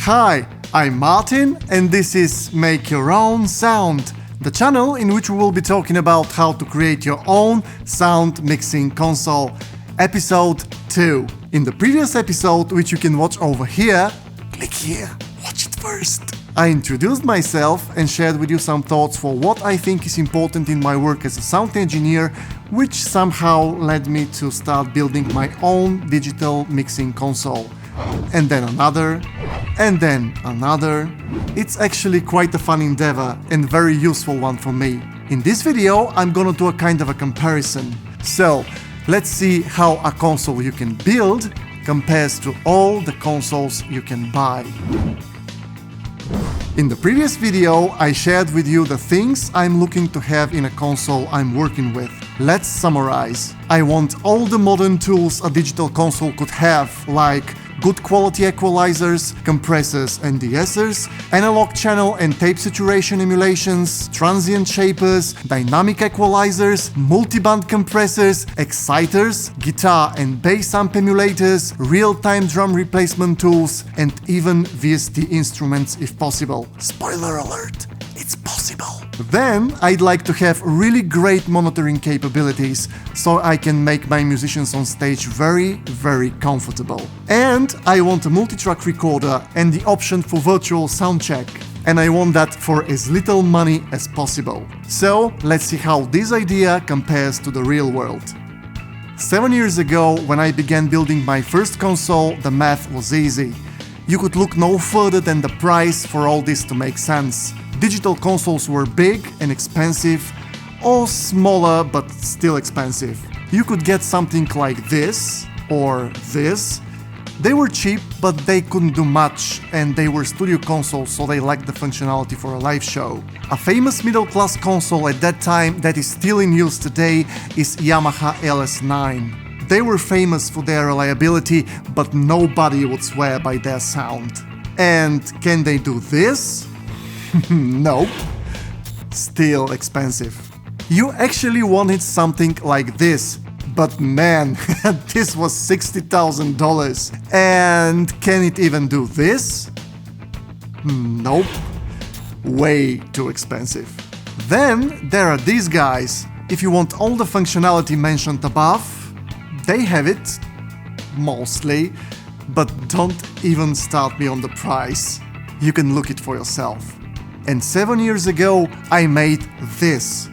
Hi, I'm Martin and this is Make Your Own Sound, the channel in which we will be talking about how to create your own sound mixing console. Episode 2. In the previous episode, which you can watch over here, click here, watch it first. I introduced myself and shared with you some thoughts for what I think is important in my work as a sound engineer, which somehow led me to start building my own digital mixing console. And then another, and then another. It's actually quite a fun endeavor and very useful one for me. In this video, I'm gonna do a kind of a comparison. So, let's see how a console you can build compares to all the consoles you can buy. In the previous video, I shared with you the things I'm looking to have in a console I'm working with. Let's summarize. I want all the modern tools a digital console could have, like good quality equalizers, compressors and de-essers, analog channel and tape saturation emulations, transient shapers, dynamic equalizers, multiband compressors, exciters, guitar and bass amp emulators, real-time drum replacement tools, and even VST instruments if possible. Spoiler alert! It's possible. Then I'd like to have really great monitoring capabilities so I can make my musicians on stage very, very comfortable. And I want a multi-track recorder and the option for virtual soundcheck. And I want that for as little money as possible. So let's see how this idea compares to the real world. 7 years ago, when I began building my first console, the math was easy. You could look no further than the price for all this to make sense. Digital consoles were big and expensive, or smaller but still expensive. You could get something like this, or this. They were cheap, but they couldn't do much, and they were studio consoles, so they lacked the functionality for a live show. A famous middle-class console at that time that is still in use today is Yamaha LS9. They were famous for their reliability, but nobody would swear by their sound. And can they do this? Nope. Still expensive. You actually wanted something like this, but man, this was $60,000. And can it even do this? Nope. Way too expensive. Then there are these guys. If you want all the functionality mentioned above, they have it, mostly, but don't even start me on the price. You can look it for yourself. And 7 years ago, I made this.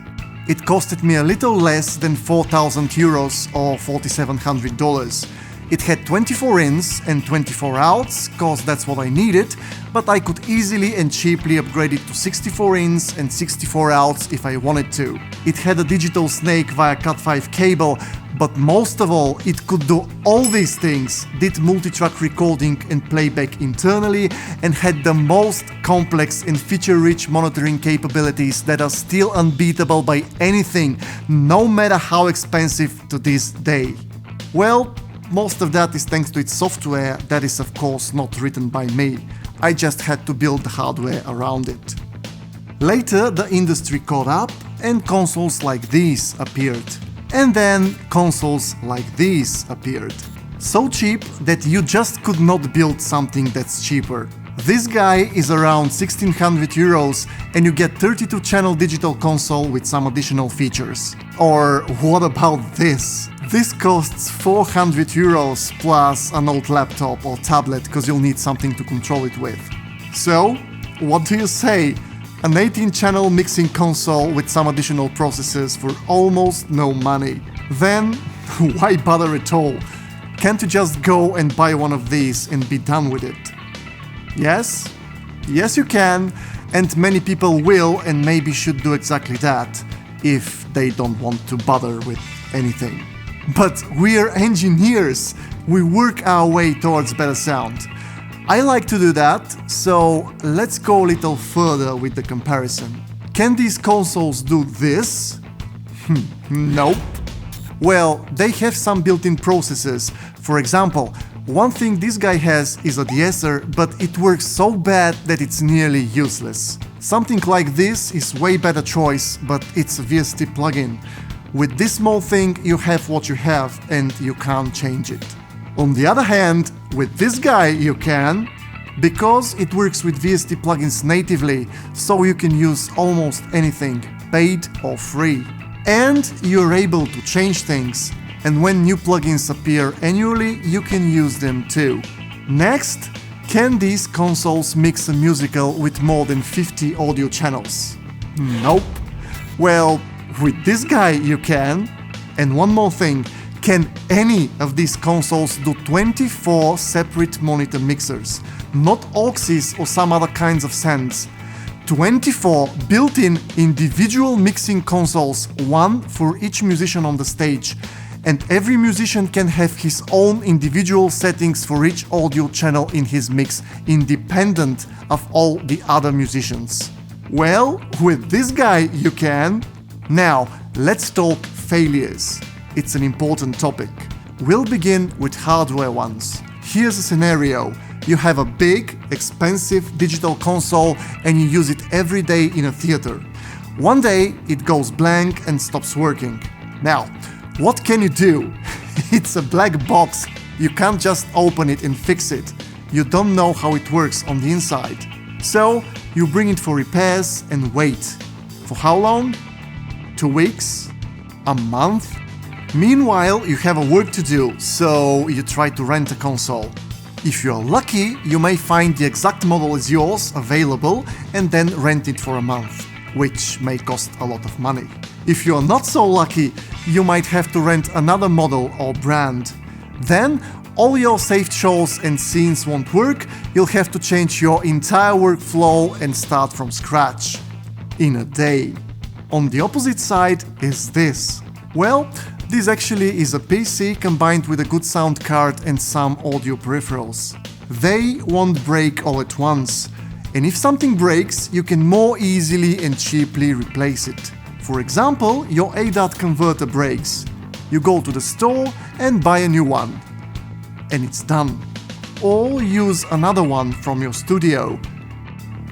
It costed me a little less than 4,000 euros or $4,700. It had 24 ins and 24 outs, cause that's what I needed, but I could easily and cheaply upgrade it to 64 ins and 64 outs if I wanted to. It had a digital snake via Cat5 cable, but most of all, it could do all these things, did multi-track recording and playback internally, and had the most complex and feature-rich monitoring capabilities that are still unbeatable by anything, no matter how expensive to this day. Well, most of that is thanks to its software that is of course not written by me. I just had to build the hardware around it. Later, the industry caught up and consoles like these appeared. And then consoles like these appeared. So cheap that you just could not build something that's cheaper. This guy is around 1600 euros and you get 32-channel digital console with some additional features. Or what about this? This costs 400 euros plus an old laptop or tablet because you'll need something to control it with. So, what do you say? An 18-channel mixing console with some additional processors for almost no money. Then, why bother at all? Can't you just go and buy one of these and be done with it? Yes? Yes you can, and many people will and maybe should do exactly that, if they don't want to bother with anything. But we're engineers, we work our way towards better sound. I like to do that, so let's go a little further with the comparison. Can these consoles do this? Nope. Well, they have some built-in processors. For example, one thing this guy has is a de-esser, but it works so bad that it's nearly useless. Something like this is way better choice, but it's a VST plugin. With this small thing, you have what you have and you can't change it. On the other hand, with this guy you can, Because it works with VST plugins natively, so you can use almost anything, paid or free. And you're able to change things, and when new plugins appear annually, you can use them too. Next, can these consoles mix a musical with more than 50 audio channels? Nope. Well, with this guy you can. And one more thing, can any of these consoles do 24 separate monitor mixers? Not auxes or some other kinds of sends. 24 built-in individual mixing consoles, one for each musician on the stage. And every musician can have his own individual settings for each audio channel in his mix, independent of all the other musicians. Well, with this guy you can. Now, let's talk failures. It's an important topic. We'll begin with hardware ones. Here's a scenario. You have a big, expensive digital console and you use it every day in a theater. One day it goes blank and stops working. Now, what can you do? It's a black box. You can't just open it and fix it. You don't know how it works on the inside. So, you bring it for repairs and wait. For how long? 2 weeks? A month? Meanwhile, you have a work to do, so you try to rent a console. If you're lucky, you may find the exact model is yours, available, and then rent it for a month, which may cost a lot of money. If you're not so lucky, you might have to rent another model or brand. Then, all your saved shows and scenes won't work, you'll have to change your entire workflow and start from scratch. In a day. On the opposite side is this. Well, this actually is a PC combined with a good sound card and some audio peripherals. They won't break all at once, and if something breaks, you can more easily and cheaply replace it. For example, your ADAT converter breaks. You go to the store and buy a new one. And it's done. Or use another one from your studio.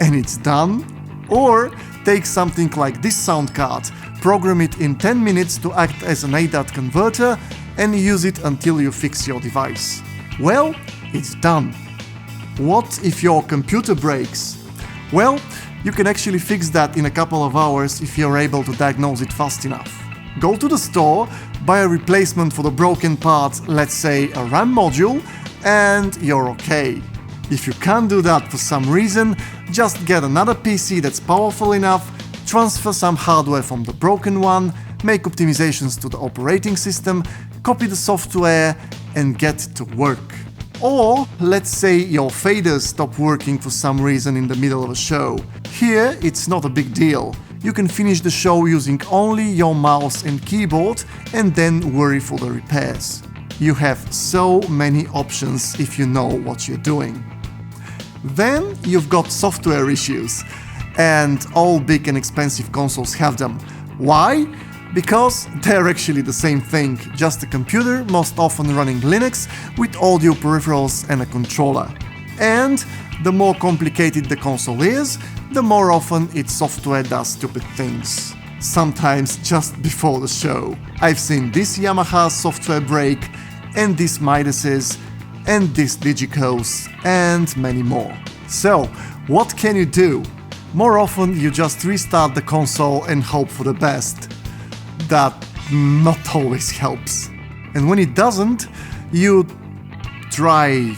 And it's done. Or take something like this sound card, program it in 10 minutes to act as an ADAT converter, and use it until you fix your device. Well, it's done. What if your computer breaks? Well, you can actually fix that in a couple of hours if you're able to diagnose it fast enough. Go to the store, buy a replacement for the broken part, let's say a RAM module, and you're okay. If you can't do that for some reason, just get another PC that's powerful enough, transfer some hardware from the broken one, make optimizations to the operating system, copy the software, and get to work. Or, let's say your faders stop working for some reason in the middle of a show. Here, it's not a big deal. You can finish the show using only your mouse and keyboard and then worry for the repairs. You have so many options if you know what you're doing. Then you've got software issues, and all big and expensive consoles have them. Why? Because they're actually the same thing, just a computer, most often running Linux, with audio peripherals and a controller. And the more complicated the console is, the more often its software does stupid things. Sometimes just before the show. I've seen this Yamaha software break, and this Midas's, and this Digicos, and many more. So, what can you do? More often you just restart the console and hope for the best. That not always helps. And when it doesn't, you try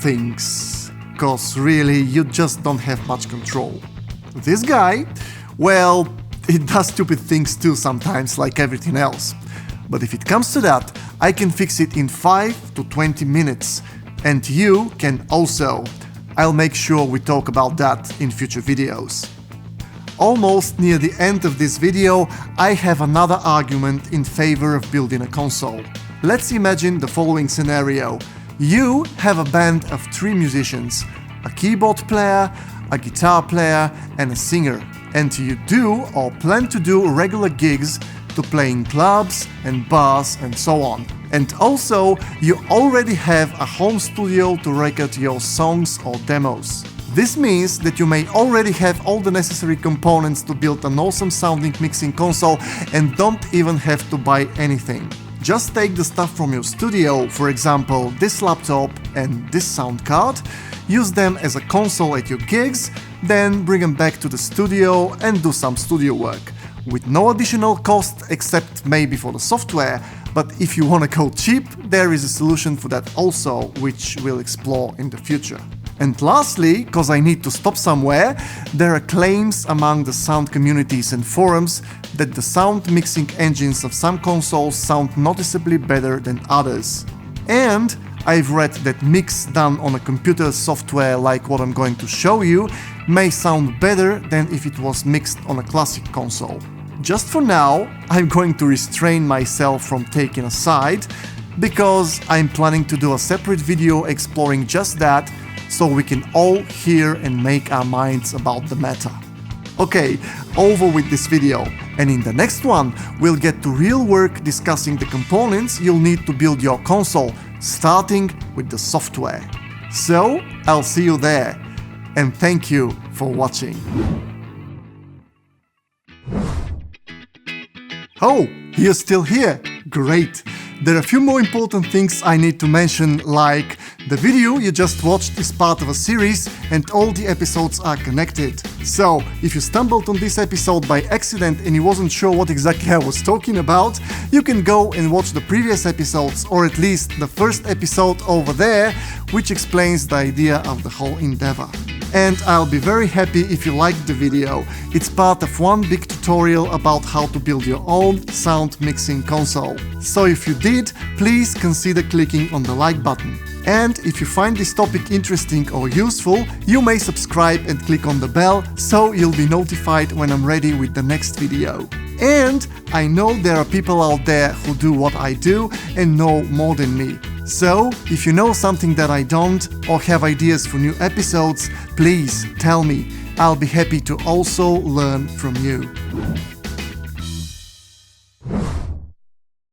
things, cause really you just don't have much control. This guy, well, it does stupid things too sometimes, like everything else. But if it comes to that, I can fix it in 5 to 20 minutes, and you can also. I'll make sure we talk about that in future videos. Almost near the end of this video, I have another argument in favor of building a console. Let's imagine the following scenario. You have a band of 3 musicians, a keyboard player, a guitar player, and a singer, and you do or plan to do regular gigs to play in clubs and bars and so on. And also, you already have a home studio to record your songs or demos. This means that you may already have all the necessary components to build an awesome sounding mixing console and don't even have to buy anything. Just take the stuff from your studio, for example, this laptop, and this sound card, use them as a console at your gigs, then bring them back to the studio and do some studio work, with no additional cost except maybe for the software. But if you want to go cheap, there is a solution for that also, which we'll explore in the future. And lastly, cause I need to stop somewhere, there are claims among the sound communities and forums that the sound mixing engines of some consoles sound noticeably better than others. And I've read that mix done on a computer software like what I'm going to show you may sound better than if it was mixed on a classic console. Just for now, I'm going to restrain myself from taking a side, because I'm planning to do a separate video exploring just that, so we can all hear and make our minds about the matter. Okay, over with this video, and in the next one we'll get to real work discussing the components you'll need to build your console, starting with the software. So, I'll see you there, and thank you for watching. Oh, you're still here? Great! There are a few more important things I need to mention, like the video you just watched is part of a series and all the episodes are connected. So, if you stumbled on this episode by accident and you wasn't sure what exactly I was talking about, you can go and watch the previous episodes, or at least the first episode over there, which explains the idea of the whole endeavor. And I'll be very happy if you liked the video. It's part of one big tutorial about how to build your own sound mixing console. So if you did, please consider clicking on the like button. And if you find this topic interesting or useful, you may subscribe and click on the bell so you'll be notified when I'm ready with the next video. And I know there are people out there who do what I do and know more than me. So, if you know something that I don't, or have ideas for new episodes, please tell me. I'll be happy to also learn from you.